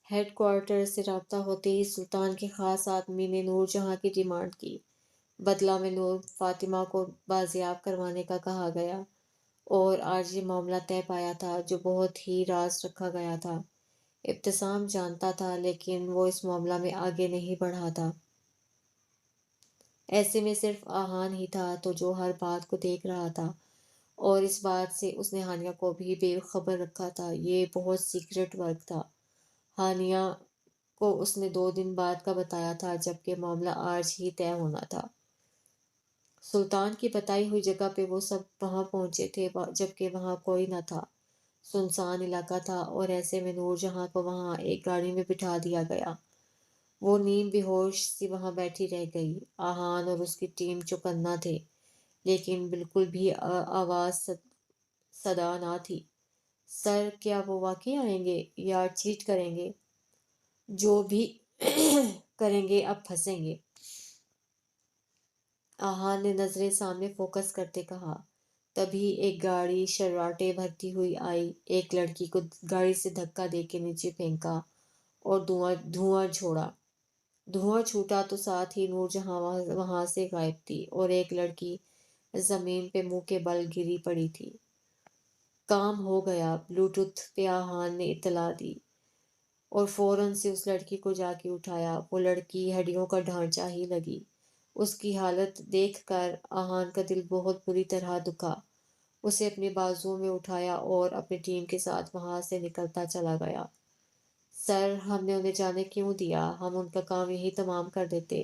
Head quarter سے رابطہ ہوتے ہی سلطان کے خاص آدمی نے نور جہاں کی ڈیمانڈ کی۔ بدلہ میں نور فاطمہ کو بازیاب کروانے کا کہا گیا اور آج یہ معاملہ طے پایا تھا جو بہت ہی راز رکھا گیا تھا۔ ابتسام جانتا تھا لیکن وہ اس معاملہ میں آگے نہیں بڑھا تھا۔ ایسے میں صرف آہان ہی تھا تو جو ہر بات کو دیکھ رہا تھا اور اس بات سے اس نے ہانیہ کو بھی بے خبر رکھا تھا۔ یہ بہت سیکرٹ ورک تھا۔ ہانیہ کو اس نے 2 دن بعد کا بتایا تھا جبکہ معاملہ آج ہی طے ہونا تھا۔ سلطان کی بتائی ہوئی جگہ پہ وہ سب وہاں پہنچے تھے جبکہ وہاں کوئی نہ تھا۔ سنسان علاقہ تھا اور ایسے میں نور جہاں کو وہاں ایک گاڑی میں بٹھا دیا گیا۔ وہ نیم بے ہوش سی وہاں بیٹھی رہ گئی۔ آہان اور اس کی ٹیم چوکنا تھے لیکن بالکل بھی آواز صدا نہ تھی۔ سر کیا وہ واقعی آئیں گے یا چیٹ کریں گے؟ جو بھی کریں گے اب پھنسیں گے۔ آہان نے نظریں سامنے فوکس کرتے کہا۔ تبھی ایک گاڑی شراٹے بھرتی ہوئی آئی۔ ایک لڑکی کو گاڑی سے دھکا دے کے نیچے پھینکا اور دھواں چھوڑا۔ دھواں چھوٹا تو ساتھ ہی نور جہاں وہاں سے غائب تھی اور ایک لڑکی زمین پہ منہ کے بل گری پڑی تھی۔ کام ہو گیا، بلوٹوتھ پہ آہان نے اطلاع دی اور فوراً سے اس لڑکی کو جا کے اٹھایا۔ وہ لڑکی ہڈیوں کا ڈھانچہ ہی لگی۔ اس کی حالت دیکھ کر آہان کا دل بہت بری طرح دکھا۔ اسے اپنے بازوؤں میں اٹھایا اور اپنی ٹیم کے ساتھ وہاں سے نکلتا چلا گیا۔ سر ہم نے انہیں جانے کیوں دیا؟ ہم ان کا کام یہی تمام کر دیتے۔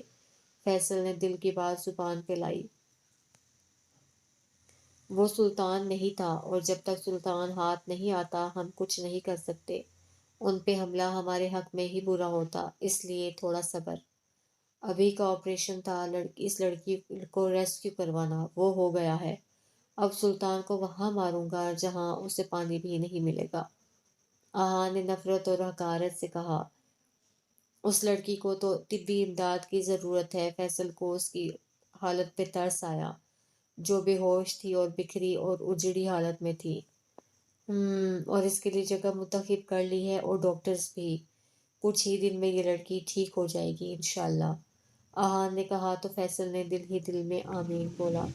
فیصل نے دل کی بات زبان پہ لائی۔ وہ سلطان نہیں تھا اور جب تک سلطان ہاتھ نہیں آتا ہم کچھ نہیں کر سکتے۔ ان پہ حملہ ہمارے حق میں ہی برا ہوتا، اس لیے تھوڑا صبر۔ ابھی کا آپریشن تھا اس لڑکی کو ریسکیو کروانا، وہ ہو گیا ہے۔ اب سلطان کو وہاں ماروں گا جہاں اسے پانی بھی نہیں ملے گا۔ آہان نے نفرت اور حقارت سے کہا۔ اس لڑکی کو تو طبی امداد کی ضرورت ہے۔ فیصل کو اس کی حالت پہ ترس آیا، جو بے ہوش تھی اور بکھری اور اجڑی حالت میں تھی۔ اور اس کے لیے جگہ منتخب کر لی ہے اور ڈاکٹرز بھی۔ کچھ ہی دن میں یہ لڑکی ٹھیک ہو جائے گی انشاءاللہ، آہان نے کہا تو فیصل نے دل ہی دل میں آمین بولا۔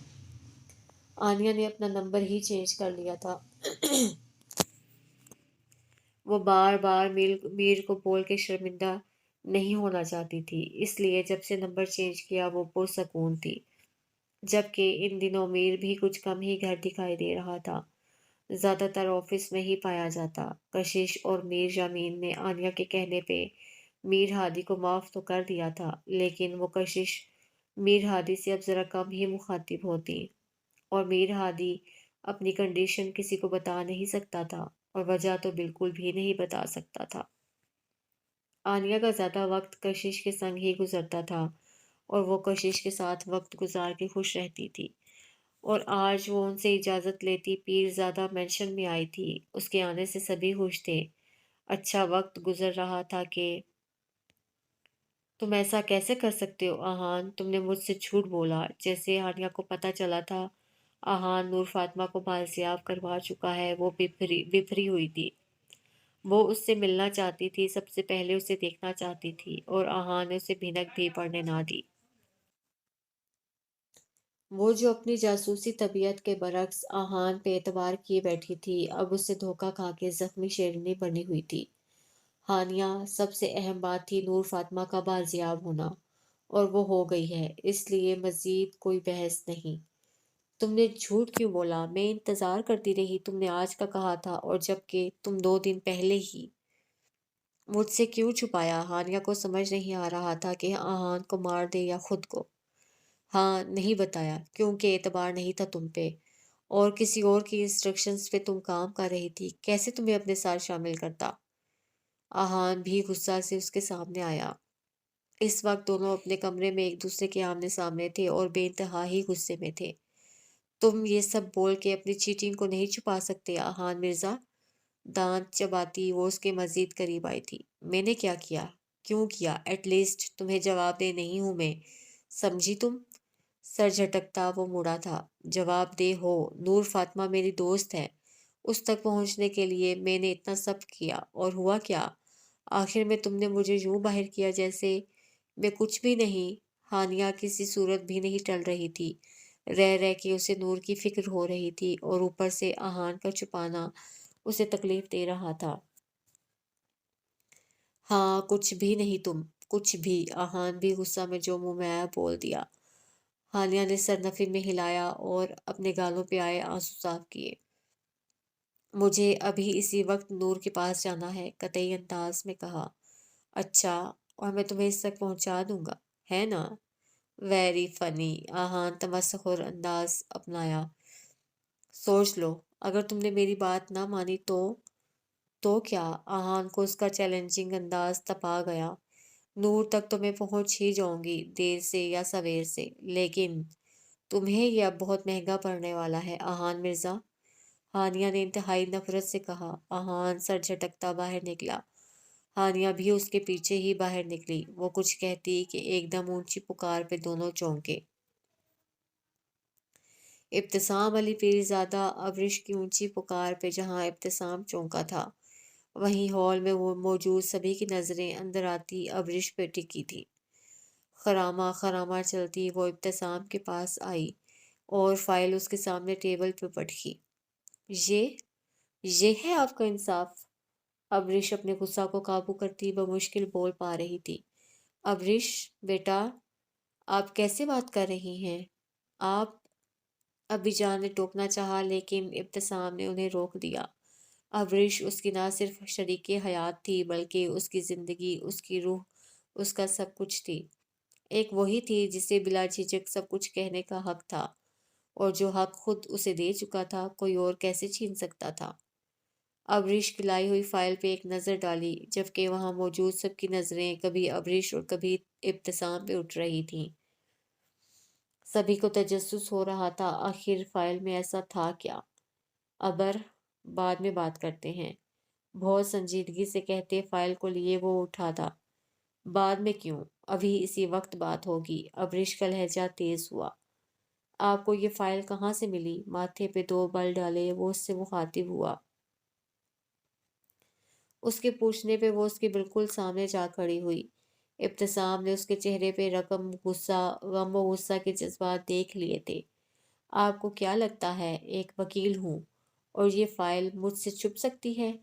آنیہ نے اپنا نمبر ہی چینج کر لیا تھا۔ وہ بار بار میر کو بول کے شرمندہ نہیں ہونا چاہتی تھی، اس لیے جب سے نمبر چینج کیا وہ پرسکون تھی۔ جبکہ ان دنوں میر بھی کچھ کم ہی گھر دکھائی دے رہا تھا، زیادہ تر آفس میں ہی پایا جاتا۔ کشش اور میر جامین نے آنیہ کے کہنے پہ میر ہادی کو معاف تو کر دیا تھا، لیکن وہ کشش میر ہادی سے اب ذرا کم ہی مخاطب ہوتی اور میر ہادی اپنی کنڈیشن کسی کو بتا نہیں سکتا تھا اور وجہ تو بالکل بھی نہیں بتا سکتا تھا۔ آنیہ کا زیادہ وقت کشش کے سنگ ہی گزرتا تھا اور وہ کشش کے ساتھ وقت گزار کے خوش رہتی تھی، اور آج وہ ان سے اجازت لیتی پیر زادہ مینشن میں آئی تھی۔ اس کے آنے سے سبھی خوش تھے۔ اچھا وقت گزر رہا تھا کہ تم ایسا کیسے کر سکتے ہو آہان؟ تم نے مجھ سے جھوٹ بولا۔ جیسے آنیہ کو پتہ چلا تھا آہان نور فاطمہ کو بازیاب کروا چکا ہے، وہ بفری ہوئی تھی۔ وہ اس سے ملنا چاہتی تھی، سب سے پہلے اسے دیکھنا چاہتی تھی، اور آہان نے اسے بھنک بھی پڑنے نہ دی۔ وہ جو اپنی جاسوسی طبیعت کے برعکس آہان پہ اعتبار کیے بیٹھی تھی، اب اس سے دھوکہ کھا کے زخمی شیرنی بنی ہوئی تھی۔ ہانیہ، سب سے اہم بات تھی نور فاطمہ کا بازیاب ہونا، اور وہ ہو گئی ہے، اس لیے مزید کوئی بحث نہیں۔ تم نے جھوٹ کیوں بولا؟ میں انتظار کرتی رہی، تم نے آج کا کہا تھا، اور جبکہ تم 2 دن پہلے ہی مجھ سے کیوں چھپایا؟ ہانیہ کو سمجھ نہیں آ رہا تھا کہ آہان کو مار دے یا خود کو۔ ہاں، نہیں بتایا کیونکہ اعتبار نہیں تھا تم پہ، اور کسی اور کی انسٹرکشنز پہ تم کام کر رہی تھی، کیسے تمہیں اپنے ساتھ شامل کرتا؟ آہان بھی غصہ سے اس کے سامنے آیا۔ اس وقت دونوں اپنے کمرے میں ایک دوسرے کے آمنے سامنے تھے اور بے انتہا ہی غصے میں تھے۔ تم یہ سب بول کے اپنی چیٹنگ کو نہیں چھپا سکتے آہان مرزا؟ دانت چباتی وہ اس کے مزید قریب آئی تھی۔ میں نے کیا کیا؟ کیوں کیا؟ ایٹ لیسٹ تمہیں جواب دہ نہیں ہوں میں، سمجھی تم؟ سر جھٹکتا وہ مڑا تھا۔ جواب دہ ہو، نور فاطمہ میری دوست ہے، اس تک پہنچنے کے لیے میں نے اتنا سب کیا، اور ہوا کیا؟ आखिर में तुमने मुझे यूं बाहर किया जैसे मैं कुछ भी नहीं। हानिया किसी सूरत भी नहीं टल रही थी। रह रह के उसे नूर की फिक्र हो रही थी और ऊपर से आहान का छुपाना उसे तकलीफ दे रहा था। हाँ, कुछ भी नहीं तुम, कुछ भी। आहान भी गुस्सा में जो मुंह में आया बोल दिया। हानिया ने सर नफी में हिलाया और अपने गालों पे आए आंसू साफ किए। मुझे अभी इसी वक्त नूर के पास जाना है, कतई अंदाज में कहा। अच्छा, और मैं तुम्हें इस तक पहुंचा दूंगा, है ना? Very funny. आहान तमस्खुर अंदाज अपनाया। सोच लो, अगर तुमने मेरी बात ना मानी तो क्या? आहान को उसका चैलेंजिंग अंदाज तपा गया। नूर तक तो मैं पहुंच ही जाऊंगी, देर से या सवेर से, लेकिन तुम्हें यह अब बहुत महंगा पड़ने वाला है आहान मिर्जा। हानिया ने इंतहाई नफरत से कहा। आहान सर झटकता बाहर निकला। हानिया भी उसके पीछे ही बाहर निकली। वो कुछ कहती कि एकदम ऊंची पुकार पे दोनों चौंके। इब्तिसाम अली पीरजादा अबरिश की ऊंची पुकार पे जहां इब्तिसाम चौंका था, वहीं हॉल में वो मौजूद सभी की नजरें अंदर आती अबरिश पे टिकी थी। खरामा खरामा चलती वो इब्तिसाम के पास आई और फाइल उसके सामने टेबल पे पटकी। ये ये है आपका इंसाफ? अबरिश अपने गुस्सा को काबू करती बमुश्किल बोल पा रही थी। अबरिश बेटा, आप कैसे बात कर रही हैं? आप अब्बीजान ने टोकना चाहा, लेकिन इब्तिसाम ने उन्हें रोक दिया। अबरिश उसकी ना सिर्फ शरीके हयात थी, बल्कि उसकी जिंदगी, उसकी रूह, उसका सब कुछ थी। एक वही थी जिसे बिला झिझक सब कुछ कहने का हक था, और जो हक खुद उसे दे चुका था, कोई और कैसे छीन सकता था? अबरीश की लाई हुई फाइल पे एक नज़र डाली, जबकि वहां मौजूद सबकी नज़रें कभी अबरीश और कभी इब्तिसाम पे उठ रही थीं। सभी को तजस्सुस हो रहा था, आखिर फाइल में ऐसा था क्या? अबर, बाद में बात करते हैं, बहुत संजीदगी से कहते फाइल को लिए वो उठा था। बाद में क्यों, अभी इसी वक्त बात होगी। अबरीश का लहजा तेज हुआ। आपको ये फाइल कहाँ से मिली? माथे पे दो बल डाले वो उससे मुखातिब हुआ। उसके पूछने पे वो उसके बिल्कुल सामने जा खड़ी हुई। इब्तिसाम ने उसके चेहरे पे रकम गुस्सा, गम व गुस्सा के जज्बात देख लिए थे। आपको क्या लगता है, एक वकील हूँ और ये फाइल मुझसे छुप सकती है?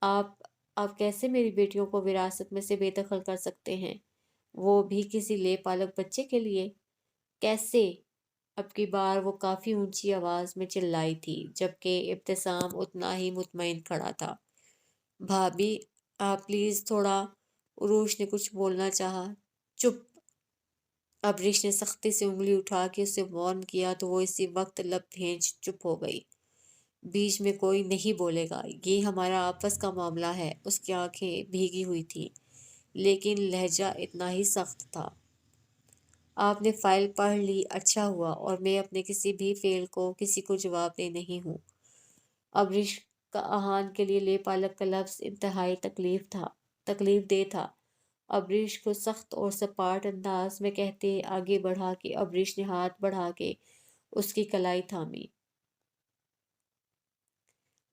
आप आप कैसे मेरी बेटियों को विरासत में से बेदखल कर सकते हैं, वो भी किसी लेपालक बच्चे के लिए? कैसे? अब की बार वो काफी ऊंची आवाज में चिल्लाई थी, जबकि इब्तिसाम उतना ही मुतमईन खड़ा था। भाभी, आप प्लीज थोड़ा। उरूश ने कुछ बोलना चाहा। चुप। अबरीश ने सख्ती से उंगली उठा के उसे वार्न किया तो वो इसी वक्त लब भेंच चुप हो गई। बीच में कोई नहीं बोलेगा, ये हमारा आपस का मामला है। उसकी आंखें भीगी हुई थी, लेकिन लहजा इतना ही सख्त था। आपने फाइल पढ़ ली, अच्छा हुआ, और मैं अपने किसी भी फेल को किसी को जवाब दे नहीं हूँ। अबरिश का आहान के लिए लेपालक का लफ्ज इंतहाई तकलीफ दे था। अबरीश को सख्त और सपाट अंदाज में कहते आगे बढ़ा के अबरीश ने हाथ बढ़ा के उसकी कलाई थामी।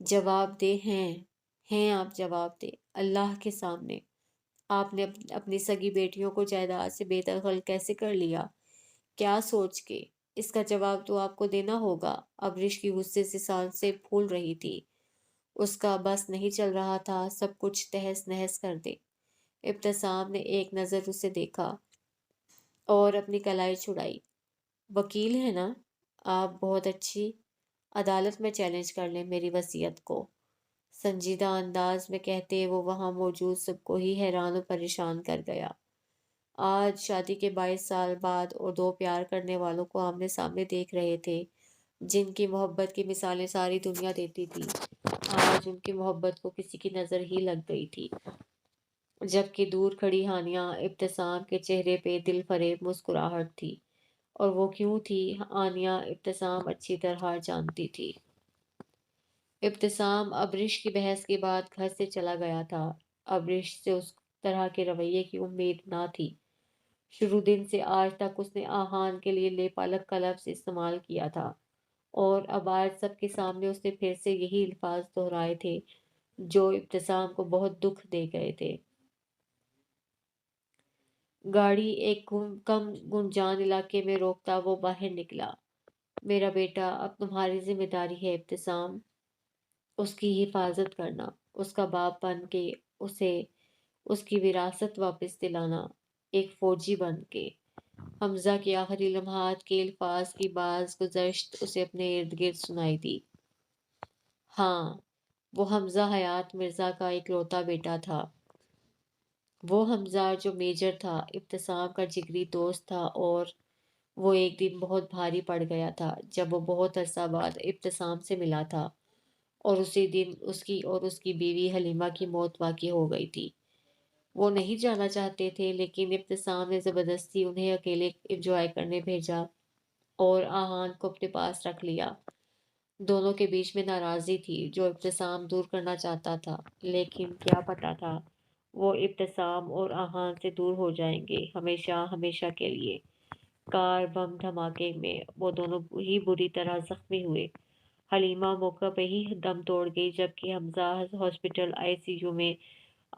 जवाब दे। हैं आप जवाब दे, अल्लाह के सामने। आपने अपनी सगी बेटियों को जायदाद से बेदखल कैसे कर लिया? क्या सोच के? इसका जवाब तो आपको देना होगा। अबरीश की गुस्से से सांसें फूल रही थी। उसका बस नहीं चल रहा था सब कुछ तहस नहस कर दे। इब्तिसाम ने एक नज़र उसे देखा और अपनी कलाई छुड़ाई। वकील है ना आप? बहुत अच्छी। अदालत में चैलेंज कर लें मेरी वसीयत को। संजीदा अंदाज में कहते वो वहां मौजूद सबको ही हैरान और परेशान कर गया। आज शादी के 22 साल बाद और दो प्यार करने वालों को आमने सामने देख रहे थे, जिनकी मोहब्बत की मिसालें सारी दुनिया देती थी। आज उनकी मोहब्बत को किसी की नजर ही लग गई थी। जबकि दूर खड़ी हानिया, इब्तिसाम के चेहरे पे दिल फरेब मुस्कुराहट थी। और वो क्यों थी? आनिया इब्तिसाम अच्छी तरह जानती थी। इब्तिसाम अबरिश की बहस के बाद घर से चला गया था। अबरिश से उस तरह के रवैये की उम्मीद ना थी। शुरू दिन से आज तक उसने आहान के लिए लेपालक का लफ्ज इस्तेमाल किया था, और अब आज सबके सामने उसने फिर से यही अल्फाज दोहराए थे जो इब्तिसाम को बहुत दुख दे गए थे। गाड़ी एक कम गुंजान इलाके में रोकता वो बाहर निकला। मेरा बेटा, अब तुम्हारी जिम्मेदारी है इब्तिसाम, उसकी हिफाजत करना, उसका बाप बन के उसे उसकी विरासत वापस दिलाना, एक फौजी बन के। हमजा के आखिरी लम्हात के अल्फाज की बाज गुज़श्त उसे अपने इर्द गिर्द सुनाई दी। हाँ, वो हमजा हयात मिर्जा का इकलौता बेटा था। वो हमजा जो मेजर था, इब्तिसाम का जिगरी दोस्त था, और वो एक दिन बहुत भारी पड़ गया था जब वो बहुत अरसा बाद इब्तिसाम से मिला था, और उसी दिन उसकी और उसकी बीवी हलीमा की मौत वाक़ई हो गई थी। वो नहीं जाना चाहते थे, लेकिन इब्तिसाम ने ज़बरदस्ती उन्हें अकेले एंजॉय करने भेजा और आहान को अपने पास रख लिया। दोनों के बीच में नाराज़ी थी जो इब्तिसाम दूर करना चाहता था, लेकिन क्या पता था वो इब्तिसाम और आहान से दूर हो जाएंगे हमेशा हमेशा के लिए। कार बम धमाके में वो दोनों ही बुरी तरह जख्मी हुए। हलीमा मौका पे ही दम तोड़ गई, जबकि हमजा हॉस्पिटल आईसीयू में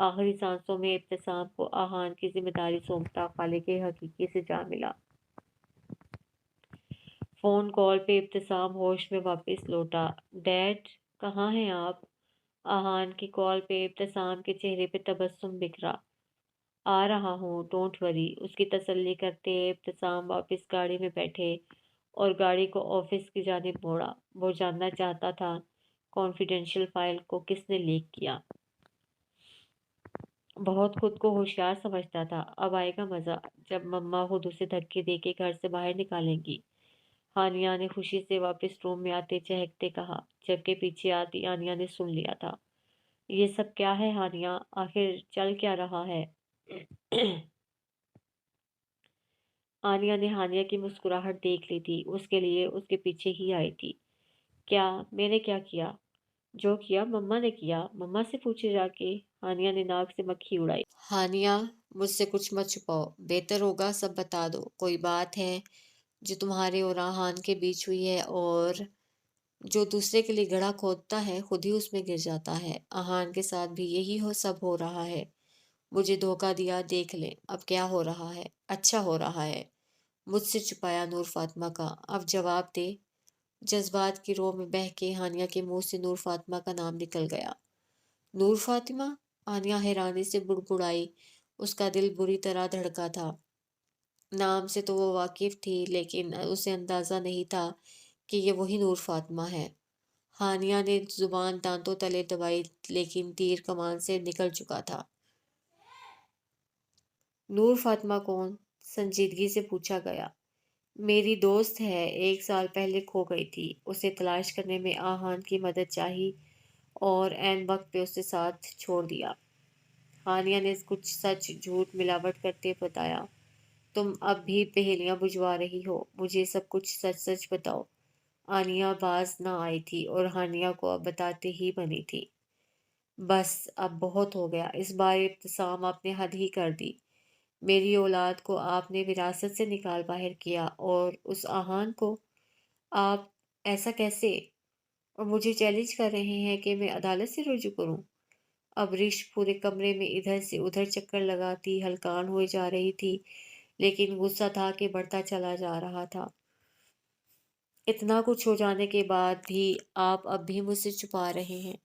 आखिरी सांसों में इब्तिसाम को आहान की जिम्मेदारी सौंपता खालिक हकीकी से जा मिला। फ़ोन कॉल पे इब्तिसाम होश में वापस लौटा। डैड, कहाँ हैं आप? आहान की कॉल पे इब्तिसाम के चेहरे पे तबस्सुम बिखरा। आ रहा हूँ, डोंट वरी, उसकी तसल्ली करते इब्तिसाम वापस गाड़ी में बैठे और गाड़ी को ऑफिस की जानिब मोड़ा। वो जानना चाहता था कॉन्फिडेंशियल फाइल को किसने लीक किया। बहुत खुद को होशियार समझता था। अब आएगा मज़ा, जब मम्मा खुद उसे धक्के दे के घर से बाहर निकालेंगी। हानिया ने खुशी से वापस रूम में आते चहकते कहा, जबकि पीछे आती आनिया ने सुन लिया था। ये सब क्या है हानिया, आखिर चल क्या रहा है? आनिया ने हानिया की मुस्कुराहट देख ली थी, उसके लिए उसके पीछे ही आई थी। क्या? मैंने क्या किया? जो किया मम्मा ने किया, मम्मा से पूछे जाके। हानिया ने नाक से मक्खी उड़ाई। हानिया, मुझसे कुछ मत छुपाओ, बेहतर होगा सब बता दो। कोई बात है जो तुम्हारे और आहान के बीच हुई है, और जो दूसरे के लिए गड्ढा खोदता है खुद ही उसमें गिर जाता है। आहान के साथ भी यही सब हो रहा है। मुझे धोखा दिया, देख ले अब क्या हो रहा है। अच्छा हो रहा है। मुझसे छुपाया नूर फातिमा का, अब जवाब दे। जज्बात की रो में बह के हानिया के मुंह से नूर फातिमा का नाम निकल गया। नूर फातिमा? आनिया हैरानी से बुड़बुड़ाई। उसका दिल बुरी तरह धड़का था। नाम से तो वो वाकिफ थी, लेकिन उसे अंदाजा नहीं था कि ये वही नूर फातिमा है। हानिया ने जुबान दांतों तले दबाई, लेकिन तीर कमान से निकल चुका था। नूर फातिमा कौन? संजीदगी से पूछा गया। मेरी दोस्त है, 1 साल पहले खो गई थी। उसे तलाश करने में आहान की मदद चाहिए और ऐन वक्त पे उसे साथ छोड़ दिया। हानिया ने कुछ सच झूठ मिलावट करते बताया। तुम अब भी पहेलियां बुझवा रही हो, मुझे सब कुछ सच सच बताओ। आनिया बाज ना आई थी और हानिया को अब बताते ही बनी थी। बस अब बहुत हो गया, इस बार इब्तिसाम आपने हद ही कर दी। मेरी औलाद को आपने विरासत से निकाल बाहर किया, और उस आहान को आप ऐसा कैसे? और मुझे चैलेंज कर रहे हैं कि मैं अदालत से रुजू करूं? अब रिश पूरे कमरे में इधर से उधर चक्कर लगाती हलकान हुए जा रही थी, लेकिन गुस्सा था कि बढ़ता चला जा रहा था। इतना कुछ हो जाने के बाद भी आप अब भी मुझसे छुपा रहे हैं।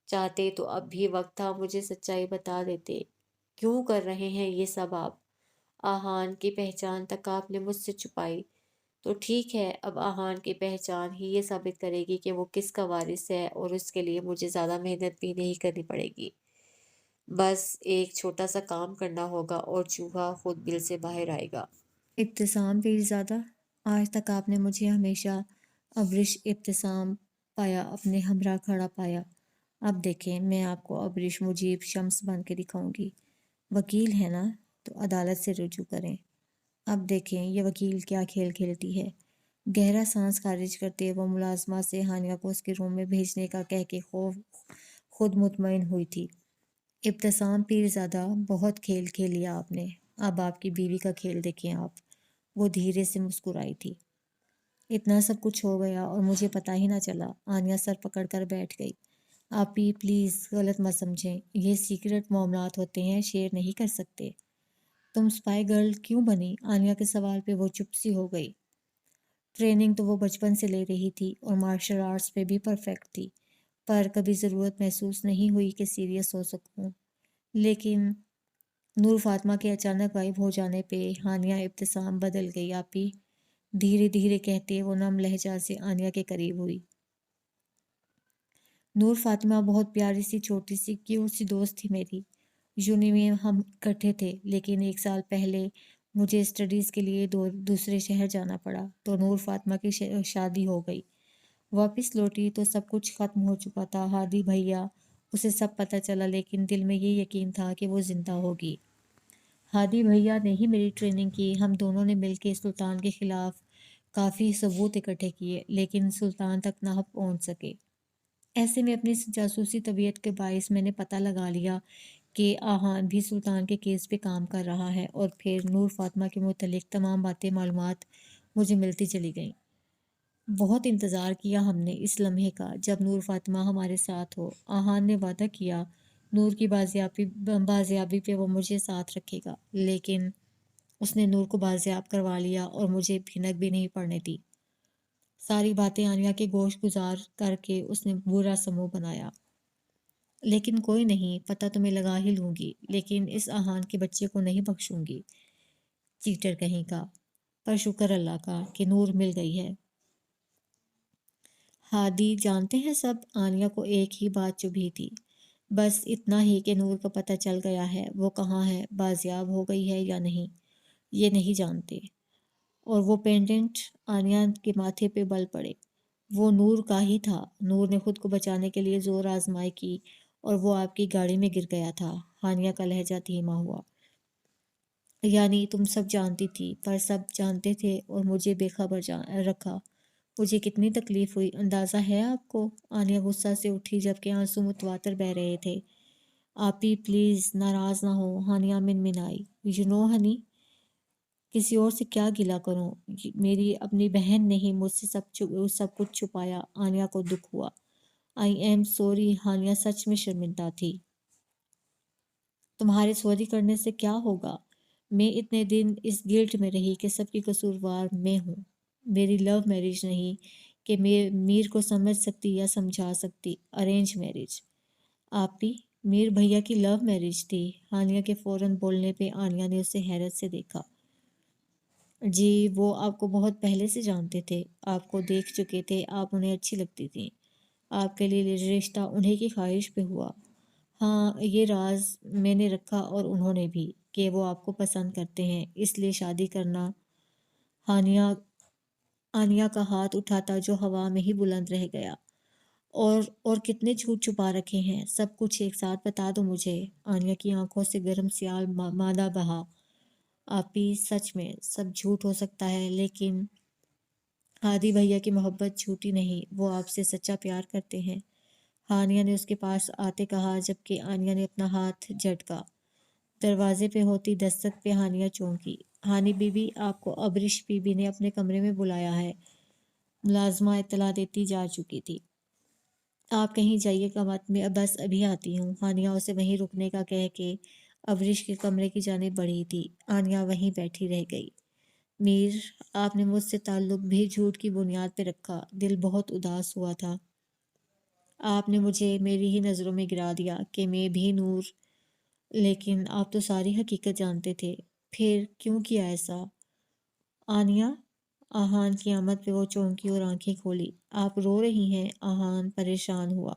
चाहते तो अब भी वक्त था मुझे सच्चाई बता देते। क्यों कर रहे हैं ये सब आप? आहान की पहचान तक आपने मुझसे छुपाई, तो ठीक है, अब आहान की पहचान ही ये साबित करेगी कि वो किसका वारिस है, और उसके लिए मुझे ज़्यादा मेहनत भी नहीं करनी पड़ेगी। बस एक छोटा सा काम करना होगा और चूहा खुद बिल से बाहर आएगा। इब्तिसाम पीरज़ादा, आज तक आपने मुझे हमेशा अबरिश इब्तिसाम पाया, अपने हमरा खड़ा पाया। अब देखें, मैं आपको अबरिश मुजीब शम्स बन के दिखाऊंगी। वकील है ना, तो अदालत से रुजू करें। अब देखें ये वकील क्या खेल खेलती है। गहरा सांस खारिज करते वो मुलाजमा से हानिया को उसके रूम में भेजने का कह के खुद मुतमईन हुई थी। इब्तिसाम पीरज़ादा, बहुत खेल खेल लिया आपने, अब आपकी बीवी का खेल देखें आप। वो धीरे से मुस्कुराई थी। इतना सब कुछ हो गया और मुझे पता ही ना चला। आनिया सर पकड़ कर बैठ गई। आप ही प्लीज़ गलत मत समझें, ये सीक्रेट मामलात होते हैं, शेयर नहीं कर सकते। तुम स्पाई गर्ल क्यों बनी? आनिया के सवाल पे वो चुप सी हो गई। ट्रेनिंग तो वो बचपन से ले रही थी और मार्शल आर्ट्स पे भी परफेक्ट थी, पर कभी ज़रूरत महसूस नहीं हुई कि सीरियस हो सकूं। लेकिन नूर फातिमा के अचानक गायब हो जाने पे हानिया इब्तिसाम बदल गई। आपी, धीरे धीरे कहते वो नम लहजा से आनिया के करीब हुई। नूर फातिमा बहुत प्यारी सी छोटी सी क्यूट सी दोस्त थी मेरी। यूनी में हम इकट्ठे थे, लेकिन एक साल पहले मुझे स्टडीज़ के लिए दूसरे शहर जाना पड़ा, तो नूर फातिमा की शादी हो गई। वापस लौटी तो सब कुछ खत्म हो चुका था। हादी भैया, उसे सब पता चला, लेकिन दिल में ये यकीन था कि वो जिंदा होगी। हादी भैया ने ही मेरी ट्रेनिंग की। हम दोनों ने मिलकर सुल्तान के खिलाफ काफ़ी सबूत इकट्ठे किए, लेकिन सुल्तान तक ना पहुंच सके। ऐसे में अपनी जासूसी तबीयत के बायस मैंने पता लगा लिया कि आहान भी सुल्तान के केस पे काम कर रहा है, और फिर नूर फातिमा के मुतल्लिक तमाम बातें मालूमात मुझे मिलती चली गईं। बहुत इंतज़ार किया हमने इस लम्हे का जब नूर फातिमा हमारे साथ हो। आहान ने वादा किया नूर की बाजियाबी पे वो मुझे साथ रखेगा, लेकिन उसने नूर को बाजियाब करवा लिया और मुझे भीनक भी नहीं पड़ने दी। सारी बातें आनिया के गोश गुजार करके उसने बुरा समूह बनाया। लेकिन कोई नहीं, पता तो मैं लगा ही लूंगी, लेकिन इस आहान के बच्चे को नहीं बख्शूंगी, चीटर कहीं का। पर शुक्र अल्लाह का कि नूर मिल गई है। हादी जानते हैं सब, आनिया को एक ही बात चुभी थी, बस इतना ही कि नूर का पता चल गया है। वो कहाँ है, बाजियाब हो गई है या नहीं, ये नहीं जानते। और वो पेंडेंट आनिया के माथे पे बल पड़े, वो नूर का ही था। नूर ने खुद को बचाने के लिए जोर आजमाई की और वो आपकी गाड़ी में गिर गया था। हानिया का लहजा धीमा हुआ। यानी तुम सब जानती थी, पर सब जानते थे और मुझे बेखबर रखा। मुझे कितनी तकलीफ हुई, अंदाज़ा है आपको? आनिया गुस्सा से उठी जबकि आंसू मुतवातर बह रहे थे। आपी प्लीज़ नाराज़ ना हो, हानिया मिनमिनाई। यू नो हनी, किसी और से क्या गिला करूं? मेरी अपनी बहन ने ही मुझसे सब कुछ छुपाया। आनिया को दुख हुआ। I am sorry. हानिया सच में शर्मिंदा थी। तुम्हारे सॉरी करने से क्या होगा? मैं इतने दिन इस गिल्ट में रही कि सबकी कसूरवार मैं हूँ। मेरी लव मैरिज नहीं कि मैं मीर को समझ सकती या समझा सकती, अरेंज मैरिज। आपी, मीर भैया की लव मैरिज थी। हानिया के फौरन बोलने पे आनिया ने उसे हैरत से देखा। जी, वो आपको बहुत पहले से जानते थे, आपको देख चुके थे, आप उन्हें अच्छी लगती थी। आपके लिए रिश्ता उन्हीं की ख्वाहिश पे हुआ। हाँ, ये राज मैंने रखा और उन्होंने भी, कि वो आपको पसंद करते हैं, इसलिए शादी करना। हानिया आनिया का हाथ उठाता जो हवा में ही बुलंद रह गया। और कितने झूठ छुपा रखे हैं, सब कुछ एक साथ बता दो मुझे। आनिया की आंखों से गर्म सियाल मादा बहा। आपी, सच में सब झूठ हो सकता है, लेकिन हादी भैया की मोहब्बत झूठी नहीं, वो आपसे सच्चा प्यार करते हैं। हानिया ने उसके पास आते कहा, जबकि आनिया ने अपना हाथ झटका। दरवाजे पे होती दस्तक पे हानिया चौंकी। हानी बीबी, आपको अबरिश बीबी ने अपने कमरे में बुलाया है, मुलाजमा इत्तला देती जा चुकी थी। आप कहीं जाइएगा मत, मैं बस अभी आती हूँ। हानिया उसे वहीं रुकने का कह के अबरिश के कमरे की जानिब बढ़ी थी। आनिया वहीं बैठी रह गई। मीर, आपने मुझसे ताल्लुक भी झूठ की बुनियाद पे रखा, दिल बहुत उदास हुआ था। आपने मुझे मेरी ही नज़रों में गिरा दिया कि मैं भी नूर, लेकिन आप तो सारी हकीकत जानते थे, फिर क्यों किया ऐसा? आनिया, आहान की आमद पे वो चौंकी और आंखें खोली। आप रो रही हैं? आहान परेशान हुआ।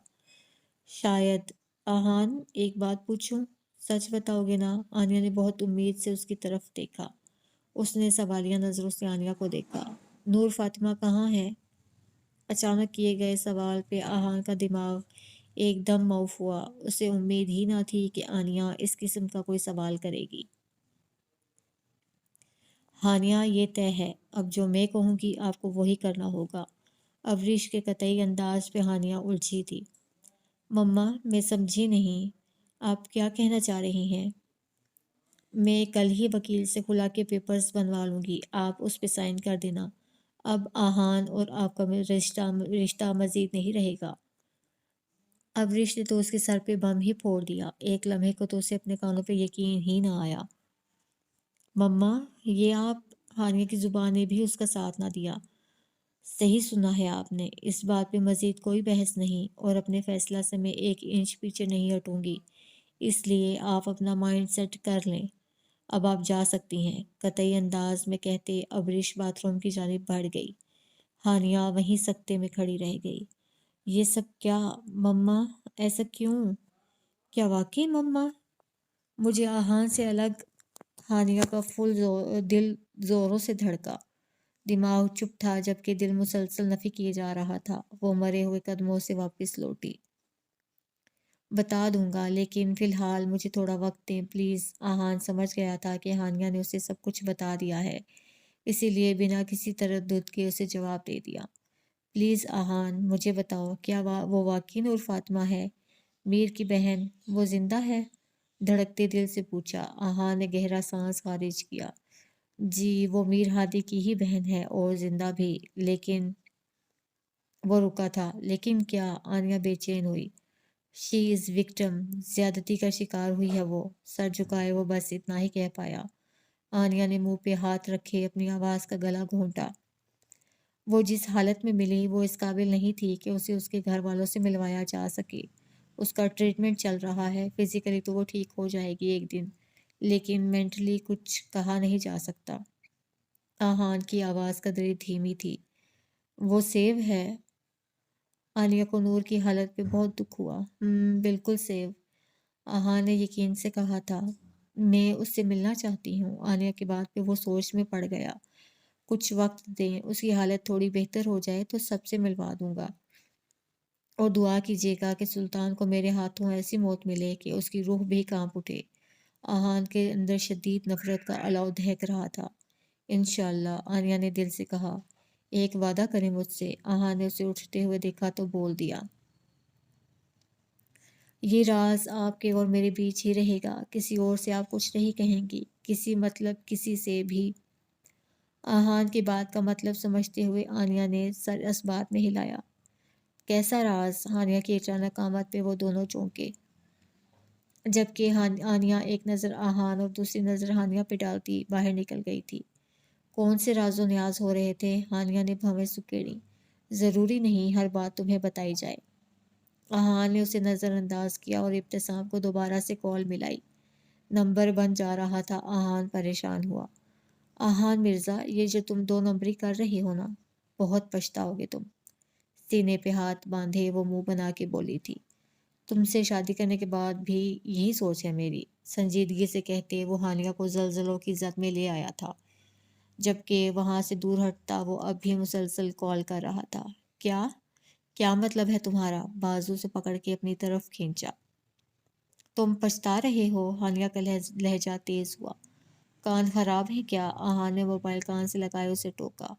शायद। आहान, एक बात पूछूं, सच बताओगे ना? आनिया ने बहुत उम्मीद से उसकी तरफ देखा। उसने सवालिया नजरों से आनिया को देखा। नूर फातिमा कहाँ है? अचानक किए गए सवाल पे आहान का दिमाग एकदम मौफ हुआ। उसे उम्मीद ही ना थी कि आनिया इस किस्म का कोई सवाल करेगी। हानिया, ये तय है, अब जो मैं कहूँगी आपको वही करना होगा। अवरीश के कतई अंदाज पे हानिया उलझी थी। मम्मा, मैं समझी नहीं, आप क्या कहना चाह रही हैं? मैं कल ही वकील से खुला के पेपर्स बनवा लूँगी, आप उस पे साइन कर देना। अब आहान और आपका रिश्ता रिश्ता मज़ीद नहीं रहेगा। अवरीश ने तो उसके सर पे बम ही फोड़ दिया। एक लम्हे को तो उसे अपने कानों पे यकीन ही ना आया। मम्मा, ये आप हानिया की ज़ुबान ने भी उसका साथ ना दिया। सही सुना है आपने। इस बात पे मज़ीद कोई बहस नहीं और अपने फ़ैसला से मैं 1 इंच पीछे नहीं हटूँगी। इसलिए आप अपना माइंड सेट कर लें। अब आप जा सकती हैं। कतई अंदाज़ में कहते अबरिश बाथरूम की जानिब बढ़ गई। हानिया वहीं सकते में खड़ी रह गई। ये सब क्या मम्मा, ऐसा क्यों? क्या वाक़ई मम्मा? मुझे आहान से अलग हानिया का दिल ज़ोरों से धड़का। दिमाग चुप था जबकि दिल मुसलसल नफ़ी किए जा रहा था। वो मरे हुए कदमों से वापस लौटी। बता दूंगा लेकिन फ़िलहाल मुझे थोड़ा वक्त दें प्लीज़। आहान समझ गया था कि हानिया ने उसे सब कुछ बता दिया है, इसीलिए बिना किसी तरद्दुद के उसे जवाब दे दिया। प्लीज़ आहान, मुझे बताओ, क्या वो वाकई नूर फातिमा है, मीर की बहन? वो जिंदा है? धड़कते दिल से पूछा। आहान ने गहरा सांस खारिज किया। जी, वो मीर हादी की ही बहन है और जिंदा भी। लेकिन वो रुका था। लेकिन क्या? आनिया बेचैन हुई। शी इज़ विक्टिम, ज्यादती का शिकार हुई है वो। सर झुकाए वो बस इतना ही कह पाया। आनिया ने मुंह पे हाथ रखे अपनी आवाज़ का गला घोंटा। वो जिस हालत में मिली वो इस काबिल नहीं थी कि उसे उसके घर वालों से मिलवाया जा सके। उसका ट्रीटमेंट चल रहा है, फिजिकली तो वो ठीक हो जाएगी एक दिन, लेकिन मेंटली कुछ कहा नहीं जा सकता। आहान की आवाज़ कदरे धीमी थी। वो सेव है? आलिया को नूर की हालत पे बहुत दुख हुआ। बिल्कुल सेव, आहा ने यकीन से कहा था। मैं उससे मिलना चाहती हूँ। आलिया की बात पे वो सोच में पड़ गया। कुछ वक्त दें, उसकी हालत थोड़ी बेहतर हो जाए तो सबसे मिलवा दूंगा। और दुआ कीजिएगा कि सुल्तान को मेरे हाथों ऐसी मौत मिले कि उसकी रूह भी कांप उठे। आहान के अंदर शदीद नफरत का अलाव दहक रहा था। इंशाअल्लाह, आनिया ने दिल से कहा। एक वादा करें मुझसे। आहान ने उसे उठते हुए देखा तो बोल दिया। ये राज आपके और मेरे बीच ही रहेगा, किसी और से आप कुछ नहीं कहेंगी, किसी मतलब किसी से भी। आहान की बात का मतलब समझते हुए आनिया ने सर इस बात में हिलाया। कैसा राज? हानिया की अचानक आमद पे वो दोनों चौंके, जबकि आनिया एक नज़र आहान और दूसरी नज़र हानिया पे डालती बाहर निकल गई थी। कौन से राजो न्याज हो रहे थे? हानिया ने भवें सुकेड़ी। ज़रूरी नहीं हर बात तुम्हें बताई जाए। आहान ने उसे नज़रअंदाज किया और इब्तिसाम को दोबारा से कॉल मिलाई। नंबर बन जा रहा था। आहान परेशान हुआ। आहान मिर्ज़ा, ये जो तुम 2 नंबरी कर रही हो ना, बहुत पछताओगे तुम। सीने पे हाथ बांधे वो मुंह बना के बोली थी। तुमसे शादी करने के बाद भी यही सोच है मेरी। संजीदगी से कहते वो हानिया को जल्जलों की जद में ले आया था, जबकि वहां से दूर हटता वो अब भी मुसलसल कॉल कर रहा था। क्या? क्या मतलब है तुम्हारा? बाजू से पकड़ के अपनी तरफ खींचा। तुम पछता रहे हो? हानिया का लहजा तेज हुआ। कान खराब है क्या? आहा ने मोबाइल कान से लगाए उसे टोका।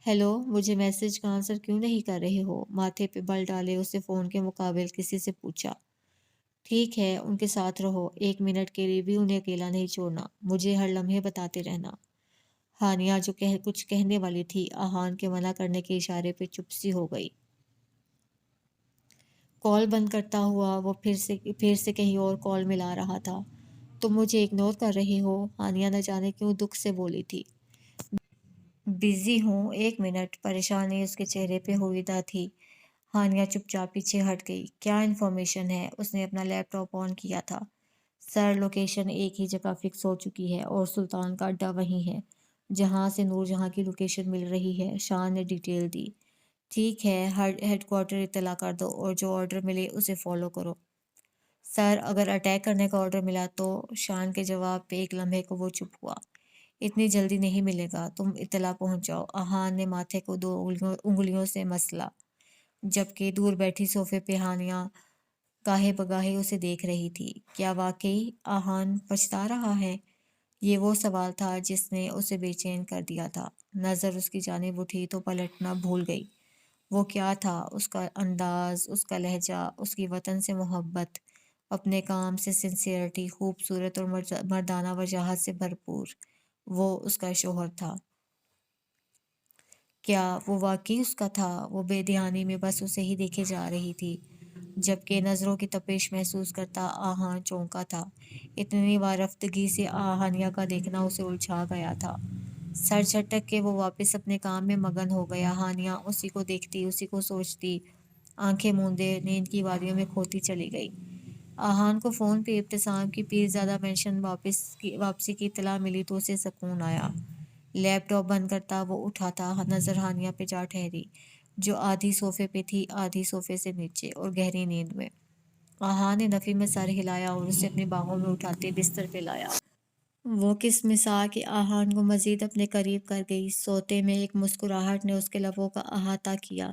हेलो, मुझे मैसेज का आंसर क्यों नहीं कर रहे हो? माथे पे बल डाले उसे फोन के मुकाबिल किसी से पूछा। ठीक है, उनके साथ रहो, 1 मिनट के लिए भी उन्हें अकेला नहीं छोड़ना, मुझे हर लम्हे बताते रहना। हानिया जो कुछ कहने वाली थी, आहान के मना करने के इशारे पे चुप सी हो गई। कॉल बंद करता हुआ वो फिर से कहीं और कॉल मिला रहा था। तुम मुझे इग्नोर कर रही हो? हानिया न जाने क्यों दुख से बोली थी। बिजी हूँ, 1 मिनट। परेशानी उसके चेहरे पे हुईदा थी। हानिया चुपचाप पीछे हट गई। क्या इन्फॉर्मेशन है? उसने अपना लैपटॉप ऑन किया था। सर, लोकेशन एक ही जगह फिक्स हो चुकी है और सुल्तान का अड्डा वहीं है जहां से नूरजहां की लोकेशन मिल रही है। शान ने डिटेल दी। ठीक है, हेडक्वार्टर इत्तला कर दो और जो ऑर्डर मिले उसे फॉलो करो। सर, अगर अटैक करने का ऑर्डर मिला तो? शान के जवाब पे एक लम्हे को वो चुप हुआ। इतनी जल्दी नहीं मिलेगा, तुम इत्तला पहुंच जाओ। आहान ने माथे को 2 उंगलियों से मसला, जबकि दूर बैठी सोफे पे हानिया गाहे बगाहे उसे देख रही थी। क्या वाकई आहान पछता रहा है? ये वो सवाल था जिसने उसे बेचैन कर दिया था। नजर उसकी जानिब उठी तो पलटना भूल गई। वो क्या था? उसका अंदाज, उसका लहजा, उसकी वतन से मोहब्बत, अपने काम से सिंसियरिटी, खूबसूरत और मर्दाना वजाहत से भरपूर। वो उसका शोहर था। क्या वो वाकई उसका था? वो बेध्यानी में बस उसे ही देखे जा रही थी। جبکہ نظروں کی تپش محسوس کرتا آہان چونکا تھا۔ اتنی وارفتگی سے ہانیہ کا دیکھنا اسے الجھا گیا تھا۔ سر جھٹک کے وہ واپس اپنے کام میں مگن ہو گیا۔ ہانیہ اسی کو دیکھتی، اسی کو سوچتی، آنکھیں موندے نیند کی وادیوں میں کھوتی چلی گئی۔ آہان کو فون پہ ابتسام کی پیرزادہ مینشن واپسی کی اطلاع ملی تو اسے سکون آیا۔ لیپ ٹاپ بند کرتا وہ اٹھا تھا، نظر ہانیہ پہ جا ٹھہری، جو آدھی صوفے پہ تھی، آدھی صوفے سے نیچے اور گہری نیند میں۔ آہان نے نفی میں سر ہلایا اور اسے اپنی باہوں میں اٹھاتے بستر پہ لایا۔ وہ کس مساع کہ آہان کو مزید اپنے قریب کر گئی۔ سوتے میں ایک مسکراہٹ نے اس کے لبوں کا احاطہ کیا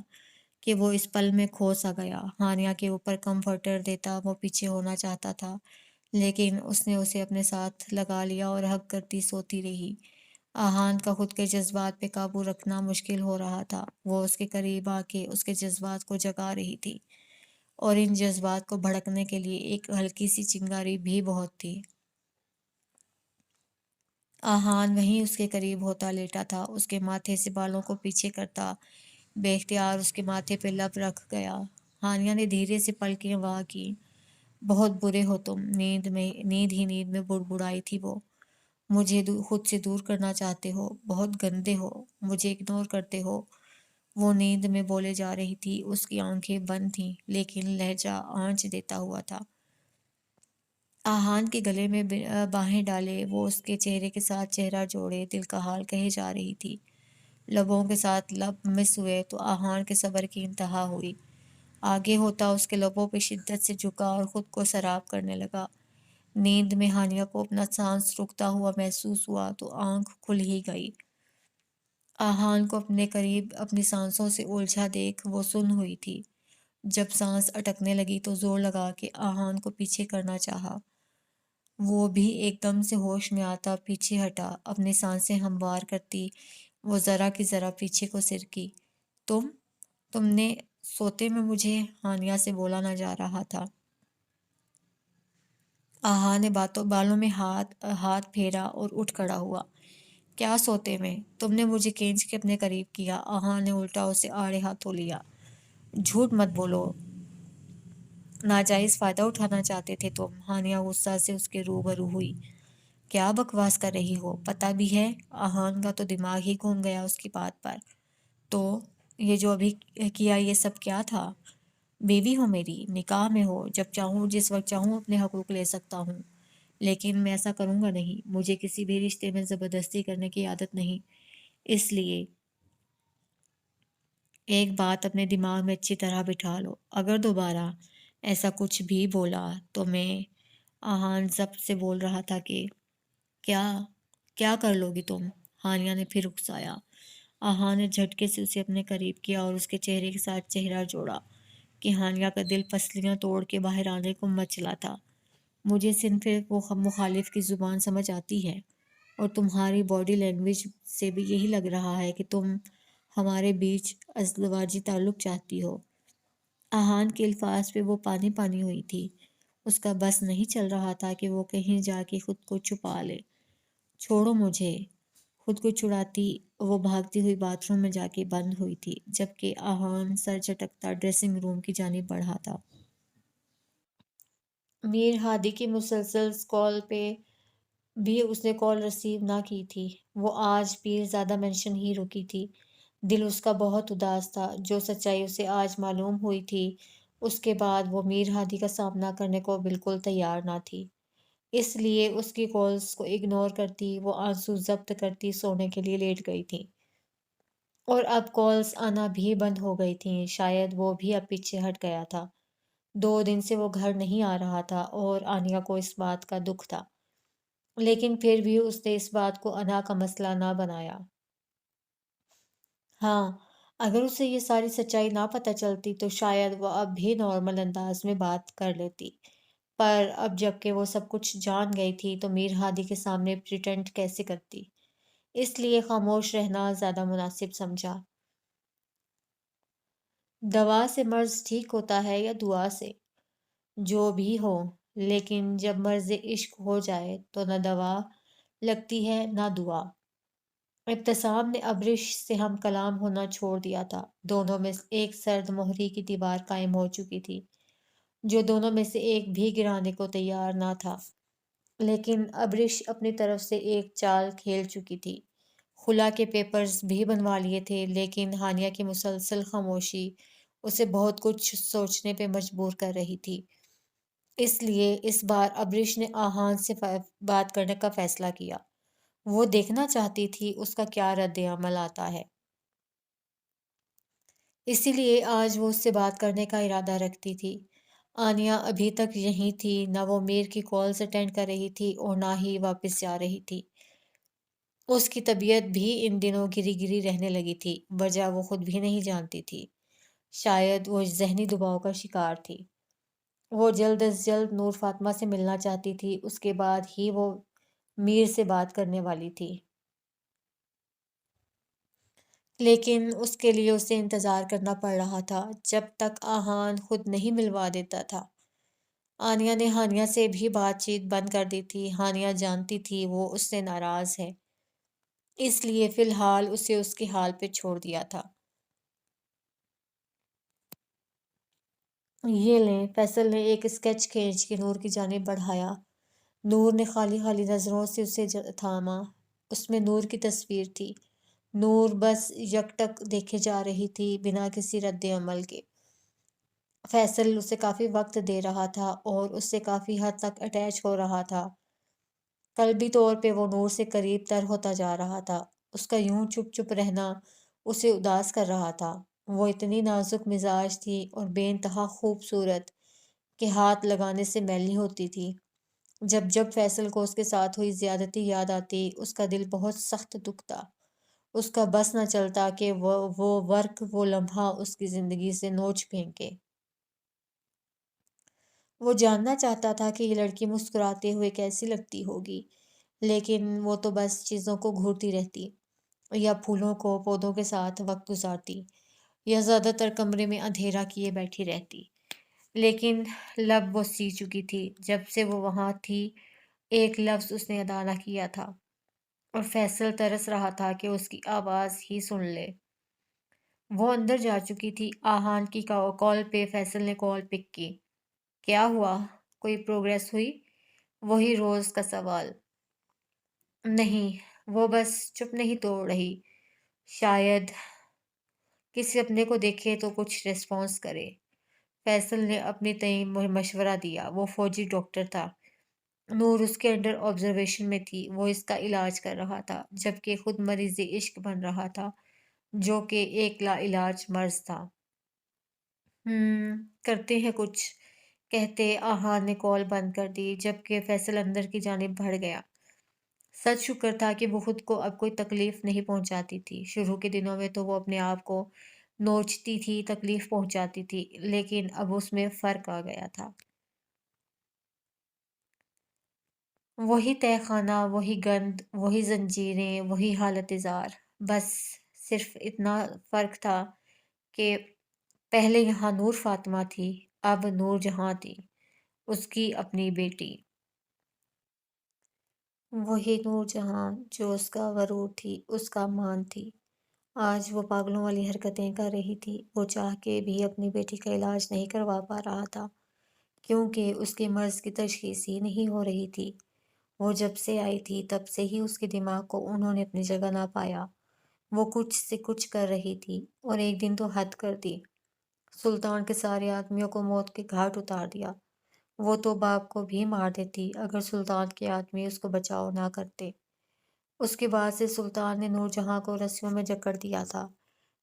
کہ وہ اس پل میں کھو سا گیا۔ ہانیہ کے اوپر کمفرٹر دیتا وہ پیچھے ہونا چاہتا تھا، لیکن اس نے اسے اپنے ساتھ لگا لیا اور ہگ کرتی سوتی رہی۔ آہان کا خود کے جذبات پہ قابو رکھنا مشکل ہو رہا تھا۔ وہ اس کے قریب آ کے اس کے جذبات کو جگا رہی تھی، اور ان جذبات کو بھڑکنے کے لیے ایک ہلکی سی چنگاری بھی بہت تھی۔ آہان وہیں اس کے قریب ہوتا لیٹا تھا، اس کے ماتھے سے بالوں کو پیچھے کرتا بے اختیار اس کے ماتھے پہ لب رکھ گیا۔ ہانیہ نے دھیرے سے پلکیں واہ کی۔ بہت برے ہو تم، نیند ہی نیند میں بڑبڑائی تھی وہ۔ مجھے خود سے دور کرنا چاہتے ہو، بہت گندے ہو، مجھے اگنور کرتے ہو، وہ نیند میں بولے جا رہی تھی۔ اس کی آنکھیں بند تھیں، لیکن لہجہ آنچ دیتا ہوا تھا۔ آہان کے گلے میں باہیں ڈالے وہ اس کے چہرے کے ساتھ چہرہ جوڑے دل کا حال کہے جا رہی تھی۔ لبوں کے ساتھ لب مس ہوئے تو آہان کے صبر کی انتہا ہوئی۔ آگے ہوتا اس کے لبوں پہ شدت سے جھکا اور خود کو سراب کرنے لگا۔ نیند میں ہانیہ کو اپنا سانس رکتا ہوا محسوس ہوا تو آنکھ کھل ہی گئی۔ آہان کو اپنے قریب اپنی سانسوں سے الجھا دیکھ وہ سن ہوئی تھی۔ جب سانس اٹکنے لگی تو زور لگا کے آہان کو پیچھے کرنا چاہا۔ وہ بھی ایک دم سے ہوش میں آتا پیچھے ہٹا، اپنی سانسیں ہموار کرتی وہ ذرا کی ذرا پیچھے کو سرکی۔ تم نے سوتے میں مجھے، ہانیہ سے بولا نہ جا رہا تھا۔ آہان نے بالوں میں ہاتھ پھیرا اور اٹھ کھڑا ہوا۔ کیا سوتے میں؟ تم نے مجھے کھینچ کے اپنے قریب کیا۔ آہان نے الٹا اسے آڑے ہاتھوں لیا۔ جھوٹ مت بولو، ناجائز فائدہ اٹھانا چاہتے تھے تم۔ ہانیہ غصہ سے اس کے روبرو ہوئی۔ کیا بکواس کر رہی ہو؟ پتہ بھی ہے؟ آہان کا تو دماغ ہی گھوم گیا اس کی بات پر۔ تو یہ جو ابھی کیا یہ سب کیا تھا؟ بیوی ہو میری، نکاح میں ہو، جب چاہوں جس وقت چاہوں اپنے حقوق لے سکتا ہوں، لیکن میں ایسا کروں گا نہیں۔ مجھے کسی بھی رشتے میں زبردستی کرنے کی عادت نہیں۔ اس لیے ایک بات اپنے دماغ میں اچھی طرح بٹھا لو، اگر دوبارہ ایسا کچھ بھی بولا تو میں… آہان ضبط سے بول رہا تھا کہ کیا کر لو گی تم؟ ہانیہ نے پھر اکسایا۔ آہان نے جھٹکے سے اسے اپنے قریب کیا اور اس کے چہرے کے ساتھ چہرہ جوڑا کہ ہانیہ کا دل پسلیاں توڑ کے باہر آنے کو مچلا تھا۔ مجھے صنف وہ مخالف کی زبان سمجھ آتی ہے، اور تمہاری باڈی لینگویج سے بھی یہی لگ رہا ہے کہ تم ہمارے بیچ ازدواجی تعلق چاہتی ہو۔ آہان کے الفاظ پہ وہ پانی پانی ہوئی تھی۔ اس کا بس نہیں چل رہا تھا کہ وہ کہیں جا کے خود کو چھپا لے۔ چھوڑو مجھے، خود کو چھڑاتی وہ بھاگتی ہوئی باتھ روم میں جا کے بند ہوئی تھی، جبکہ آہان سر جھٹکتا ڈریسنگ روم کی جانب بڑھا تھا۔ میر ہادی کی مسلسل کال پہ بھی اس نے کال ریسیو نہ کی تھی۔ وہ آج پیرزادہ مینشن ہی رکی تھی۔ دل اس کا بہت اداس تھا۔ جو سچائی اسے آج معلوم ہوئی تھی، اس کے بعد وہ میر ہادی کا سامنا کرنے کو بالکل تیار نہ تھی۔ اس لیے اس کی کالز کو اگنور کرتی وہ آنسو ضبط کرتی سونے کے لیے لیٹ گئی تھی، اور اب کالز آنا بھی بند ہو گئی تھیں۔ شاید وہ بھی اب پیچھے ہٹ گیا تھا۔ 2 دن سے وہ گھر نہیں آ رہا تھا اور آنیہ کو اس بات کا دکھ تھا، لیکن پھر بھی اس نے اس بات کو انا کا مسئلہ نہ بنایا۔ ہاں، اگر اسے یہ ساری سچائی نہ پتہ چلتی تو شاید وہ اب بھی نارمل انداز میں بات کر لیتی، پر اب جب کہ وہ سب کچھ جان گئی تھی تو میر ہادی کے سامنے پریٹینڈ کیسے کرتی؟ اس لیے خاموش رہنا زیادہ مناسب سمجھا۔ دوا سے مرض ٹھیک ہوتا ہے یا دعا سے؟ جو بھی ہو، لیکن جب مرض عشق ہو جائے تو نہ دوا لگتی ہے نہ دعا۔ ابتسام نے ابرش سے ہم کلام ہونا چھوڑ دیا تھا۔ دونوں میں ایک سرد مہری کی دیوار قائم ہو چکی تھی۔ جو دونوں میں سے ایک بھی گرانے کو تیار نہ تھا۔ لیکن ابرش اپنی طرف سے ایک چال کھیل چکی تھی۔ خلا کے پیپرز بھی بنوا لیے تھے، لیکن ہانیہ کی مسلسل خاموشی اسے بہت کچھ سوچنے پہ مجبور کر رہی تھی۔ اس لیے اس بار ابرش نے آہان سے بات کرنے کا فیصلہ کیا۔ وہ دیکھنا چاہتی تھی اس کا کیا رد عمل آتا ہے۔ اسی لیے آج وہ اس سے بات کرنے کا ارادہ رکھتی تھی۔ آنیا ابھی تک یہیں تھی، نہ وہ میر کی کالز اٹینڈ کر رہی تھی اور نہ ہی واپس جا رہی تھی۔ اس کی طبیعت بھی ان دنوں گری گری رہنے لگی تھی، وجہ وہ خود بھی نہیں جانتی تھی۔ شاید وہ ذہنی دباؤ کا شکار تھی۔ وہ جلد از جلد نور فاطمہ سے ملنا چاہتی تھی، اس کے بعد ہی وہ میر سے بات کرنے والی تھی۔ لیکن اس کے لیے اسے انتظار کرنا پڑ رہا تھا، جب تک آہان خود نہیں ملوا دیتا تھا۔ آنیا نے ہانیہ سے بھی بات چیت بند کر دی تھی۔ ہانیہ جانتی تھی وہ اس سے ناراض ہے، اس لیے فی الحال اسے اس کے حال پہ چھوڑ دیا تھا۔ یہ لیں، فیصل نے ایک اسکیچ کھینچ کے نور کی جانب بڑھایا۔ نور نے خالی خالی نظروں سے اسے تھاما۔ اس میں نور کی تصویر تھی۔ نور بس یکٹک دیکھے جا رہی تھی، بنا کسی رد عمل کے۔ فیصل اسے کافی وقت دے رہا تھا اور اس سے کافی حد تک اٹیچ ہو رہا تھا۔ قلبی طور پہ وہ نور سے قریب تر ہوتا جا رہا تھا۔ اس کا یوں چپ چپ رہنا اسے اداس کر رہا تھا۔ وہ اتنی نازک مزاج تھی اور بے انتہا خوبصورت کہ ہاتھ لگانے سے میلی ہوتی تھی۔ جب جب فیصل کو اس کے ساتھ ہوئی زیادتی یاد آتی، اس کا دل بہت سخت دکھتا۔ اس کا بس نہ چلتا کہ وہ لمحہ اس کی زندگی سے نوچ پھینکے۔ وہ جاننا چاہتا تھا کہ یہ لڑکی مسکراتے ہوئے کیسی لگتی ہوگی، لیکن وہ تو بس چیزوں کو گھورتی رہتی، یا پھولوں کو پودوں کے ساتھ وقت گزارتی، یا زیادہ تر کمرے میں اندھیرا کیے بیٹھی رہتی۔ لیکن لب وہ سی چکی تھی، جب سے وہ وہاں تھی ایک لفظ اس نے ادا نہ کیا تھا، اور فیصل ترس رہا تھا کہ اس کی آواز ہی سن لے۔ وہ اندر جا چکی تھی۔ آہان کی کال پہ فیصل نے کال پک کی۔ کیا ہوا؟ کوئی پروگریس ہوئی؟ وہی روز کا سوال۔ نہیں، وہ بس چپ نہیں توڑ رہی۔ شاید کسی اپنے کو دیکھے تو کچھ ریسپانس کرے۔ فیصل نے اپنی تئیں مشورہ دیا۔ وہ فوجی ڈاکٹر تھا۔ نور اس کے انڈر آبزرویشن میں تھی۔ وہ اس کا علاج کر رہا تھا، جبکہ خود مریض عشق بن رہا تھا، جو کہ ایک لا علاج مرض تھا۔ کرتے ہیں کچھ، کہتے آہان نے کال بند کر دی، جبکہ فیصل اندر کی جانب بڑھ گیا۔ سچ شکر تھا کہ وہ خود کو اب کوئی تکلیف نہیں پہنچاتی تھی۔ شروع کے دنوں میں تو وہ اپنے آپ کو نوچتی تھی، تکلیف پہنچاتی تھی، لیکن اب اس میں فرق آ گیا تھا۔ وہی تہہ خانہ، وہی گند، وہی زنجیریں، وہی حالت زار۔ بس صرف اتنا فرق تھا کہ پہلے یہاں نور فاطمہ تھی، اب نور جہاں تھی، اس کی اپنی بیٹی۔ وہی نور جہاں جو اس کا غرور تھی، اس کا مان تھی۔ آج وہ پاگلوں والی حرکتیں کر رہی تھی۔ وہ چاہ کے بھی اپنی بیٹی کا علاج نہیں کروا پا رہا تھا، کیونکہ اس کے مرض کی تشخیص ہی نہیں ہو رہی تھی۔ وہ جب سے آئی تھی تب سے ہی اس کے دماغ کو انہوں نے اپنی جگہ نہ پایا۔ وہ کچھ سے کچھ کر رہی تھی، اور ایک دن تو حد کر دی۔ سلطان کے سارے آدمیوں کو موت کے گھاٹ اتار دیا۔ وہ تو باپ کو بھی مار دیتی اگر سلطان کے آدمی اس کو بچاؤ نہ کرتے۔ اس کے بعد سے سلطان نے نور جہاں کو رسیوں میں جکڑ دیا تھا،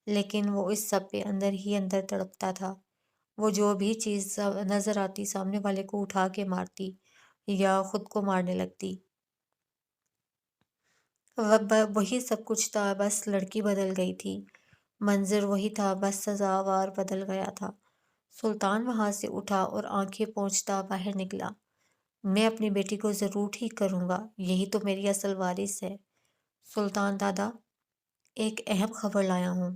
لیکن وہ اس سب پہ اندر ہی اندر تڑپتا تھا۔ وہ جو بھی چیز نظر آتی سامنے والے کو اٹھا کے مارتی یا خود کو مارنے لگتی۔ وہی سب کچھ تھا، بس لڑکی بدل گئی تھی۔ منظر وہی تھا، بس سزاوار بدل گیا تھا۔ سلطان وہاں سے اٹھا اور آنکھیں پوچھتا باہر نکلا۔ میں اپنی بیٹی کو ضرور ٹھیک کروں گا، یہی تو میری اصل وارث ہے۔ سلطان دادا، ایک اہم خبر لایا ہوں۔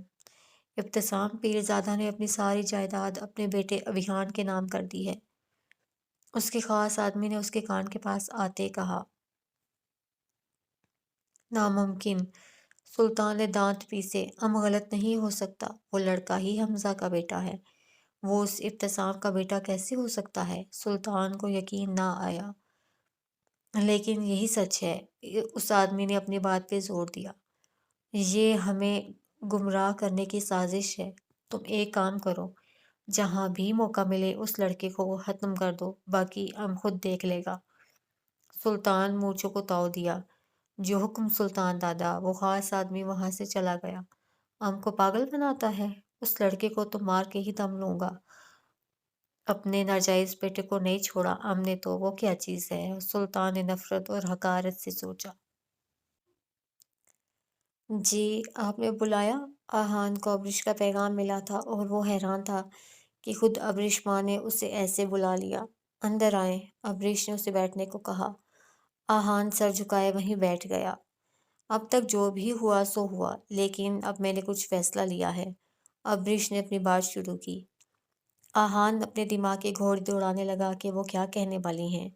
ابتسام پیرزادہ نے اپنی ساری جائیداد اپنے بیٹے ابھیان کے نام کر دی ہے۔ اس کے خاص آدمی نے اس کے کان کے پاس آتے کہا۔ ناممکن! سلطان نے دانت پیسے۔ غلط نہیں ہو سکتا، وہ لڑکا ہی حمزہ کا بیٹا ہے۔ وہ اس ابتسام کا بیٹا کیسے ہو سکتا ہے؟ سلطان کو یقین نہ آیا، لیکن یہی سچ ہے۔ اس آدمی نے اپنی بات پہ زور دیا۔ یہ ہمیں گمراہ کرنے کی سازش ہے۔ تم ایک کام کرو، جہاں بھی موقع ملے اس لڑکے کو ختم کر دو، باقی ہم خود دیکھ لے گا۔ سلطان مورچوں کو تاؤ دیا۔ جو حکم سلطان دادا۔ وہ خاص آدمی وہاں سے چلا گیا۔ ہم کو پاگل بناتا ہے؟ اس لڑکے کو تو مار کے ہی دم لوں گا۔ اپنے ناجائز بیٹے کو نہیں چھوڑا ہم نے تو وہ کیا چیز ہے؟ سلطان نے نفرت اور حقارت سے سوچا۔ جی، آپ نے بلایا؟ آہان کو ابرش کا پیغام ملا تھا اور وہ حیران تھا کہ خود ابرش ماں نے اسے ایسے بلا لیا۔ اندر آئیں، ابریش نے اسے بیٹھنے کو کہا۔ آہان سر جھکائے وہیں بیٹھ گیا۔ اب تک جو بھی ہوا سو ہوا، لیکن اب میں نے کچھ فیصلہ لیا ہے۔ ابریش نے اپنی بات شروع کی۔ آہان اپنے دماغ کی گھوڑی دوڑانے لگا کہ وہ کیا کہنے والی ہیں۔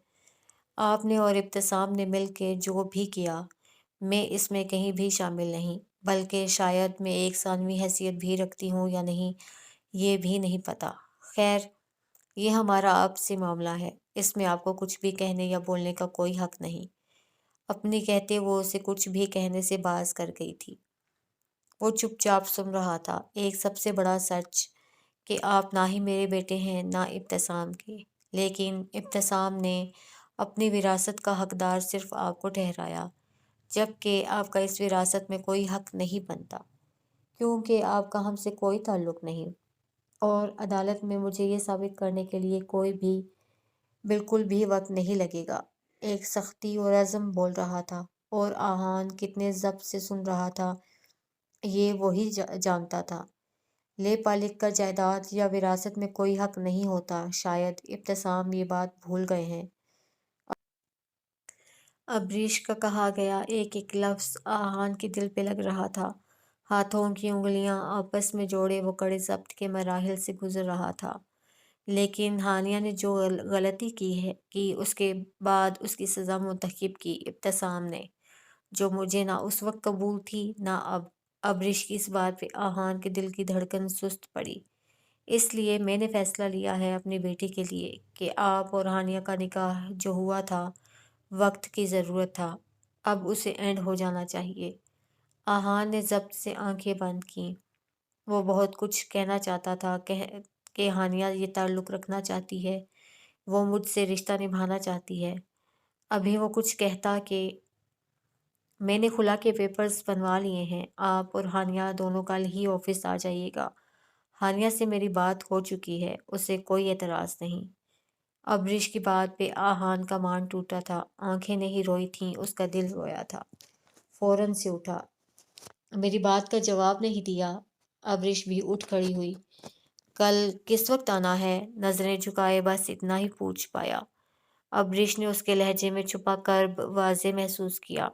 آپ نے اور ابتسام نے مل کے جو بھی کیا، میں اس میں کہیں بھی شامل نہیں، بلکہ شاید میں ایک ثانوی حیثیت بھی رکھتی ہوں یا نہیں، یہ بھی نہیں پتا۔ خیر، یہ ہمارا آپ سے معاملہ ہے، اس میں آپ کو کچھ بھی کہنے یا بولنے کا کوئی حق نہیں۔ اپنی کہتے وہ اسے کچھ بھی کہنے سے باز کر گئی تھی۔ وہ چپ چاپ سن رہا تھا۔ ایک سب سے بڑا سچ کہ آپ نہ ہی میرے بیٹے ہیں نہ ابتسام کے، لیکن ابتسام نے اپنی وراثت کا حقدار صرف آپ کو ٹھہرایا، جبکہ آپ کا اس وراثت میں کوئی حق نہیں بنتا، کیونکہ آپ کا ہم سے کوئی تعلق نہیں، اور عدالت میں مجھے یہ ثابت کرنے کے لیے کوئی بھی بالکل بھی وقت نہیں لگے گا۔ ایک سختی اور عزم بول رہا تھا، اور آہان کتنے ضبط سے سن رہا تھا یہ وہی جانتا تھا۔ لے پالک کا جائیداد یا وراثت میں کوئی حق نہیں ہوتا۔ شاید ابتسام یہ بات بھول گئے ہیں۔ ابریش کا کہا گیا ایک ایک لفظ آہان کے دل پہ لگ رہا تھا۔ ہاتھوں کی انگلیاں آپس میں جوڑے وہ کڑے ضبط کے مراحل سے گزر رہا تھا۔ لیکن ہانیہ نے جو غلطی کی اس کے بعد اس کی سزا منتخب کی ابتسام نے، جو مجھے نہ اس وقت قبول تھی نہ اب۔ ابریش کی اس بات پہ آہان کے دل کی دھڑکن سست پڑی۔ اس لیے میں نے فیصلہ لیا ہے اپنی بیٹی کے لیے کہ آپ اور ہانیہ کا نکاح جو ہوا تھا وقت کی ضرورت تھا، اب اسے اینڈ ہو جانا چاہیے۔ آہان نے ضبط سے آنکھیں بند کیں۔ وہ بہت کچھ کہنا چاہتا تھا کہ ہانیہ یہ تعلق رکھنا چاہتی ہے، وہ مجھ سے رشتہ نبھانا چاہتی ہے۔ ابھی وہ کچھ کہتا کہ میں نے خلا کے پیپرز بنوا لیے ہیں، آپ اور ہانیہ دونوں کل ہی آفس آ جائیے گا۔ ہانیہ سے میری بات ہو چکی ہے، اسے کوئی اعتراض نہیں۔ ابریش کی بات پہ آہان کا مان ٹوٹا تھا۔ آنکھیں نہیں روئی تھیں، اس کا دل رویا تھا۔ فوراً سے اٹھا۔ میری بات کا جواب نہیں دیا۔ ابریش بھی اٹھ کھڑی ہوئی۔ کل کس وقت آنا ہے؟ نظریں جھکائے بس اتنا ہی پوچھ پایا۔ ابریش نے اس کے لہجے میں چھپا کرب واضح محسوس کیا۔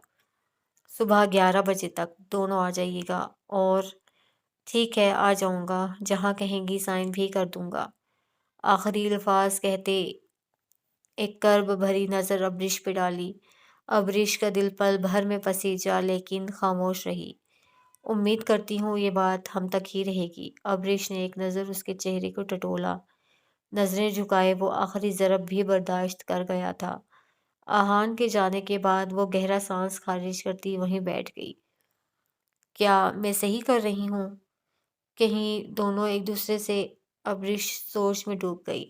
صبح 11 بجے تک دونوں آ جائیے گا۔ اور ٹھیک ہے، آ جاؤں گا، جہاں کہیں گی سائن بھی کر دوں گا۔ آخری الفاظ کہتے ایک کرب بھری نظر ابریش پہ ڈالی۔ ابریش کا دل پل بھر میں پسیجا، لیکن خاموش رہی۔ امید کرتی ہوں یہ بات ہم تک ہی رہے گی۔ ابریش نے ایک نظر اس کے چہرے کو ٹٹولا۔ نظریں جھکائے وہ آخری ضرب بھی برداشت کر گیا تھا۔ آہان کے جانے کے بعد وہ گہرا سانس خارج کرتی وہیں بیٹھ گئی۔ کیا میں صحیح کر رہی ہوں؟ کہیں دونوں ایک دوسرے سے؟ ابریش سوچ میں ڈوب گئی۔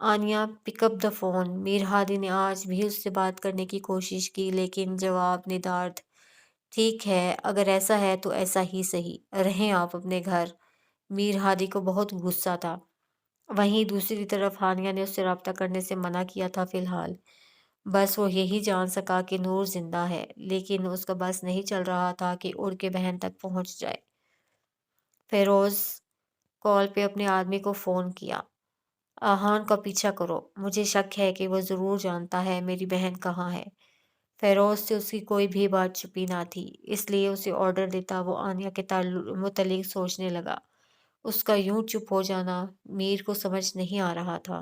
آنیہ پک اپ دا فون۔ میر ہادی نے آج بھی اس سے بات کرنے کی کوشش کی، لیکن جواب ندارد۔ ٹھیک ہے، اگر ایسا ہے تو ایسا ہی صحیح، رہیں آپ اپنے گھر۔ میر ہادی کو بہت غصہ تھا۔ وہیں دوسری طرف ہانیہ نے اس سے رابطہ کرنے سے منع کیا تھا فی الحال۔ بس وہ یہی جان سکا کہ نور زندہ ہے، لیکن اس کا بس نہیں چل رہا تھا کہ اڑ کے بہن تک پہنچ جائے۔ فیروز کال پہ اپنے آدمی کو فون کیا۔ آہان کا پیچھا کرو، مجھے شک ہے کہ وہ ضرور جانتا ہے میری بہن کہاں ہے۔ فیروز سے اس کی کوئی بھی بات چھپی نہ تھی، اس لیے اسے آرڈر دیتا وہ آنیہ کے متعلق سوچنے لگا۔ اس کا یوں چپ ہو جانا میر کو سمجھ نہیں آ رہا تھا۔